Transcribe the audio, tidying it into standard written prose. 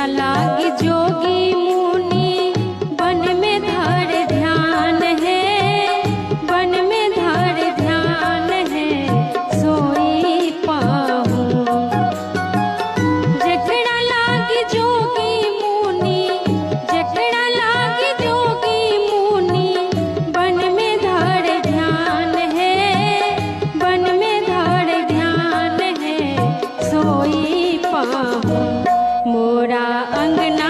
जेकरा लागी जोगी मुनि बन में धर ध्यान है, बन में धर ध्यान है सोई पाहूँ। जेकरा लागी जोगी मुनि, जेकरा लागी जोगी मुनि बन में धर ध्यान है, बन में धर ध्यान है सोई पाहूँ। मोरा अंगना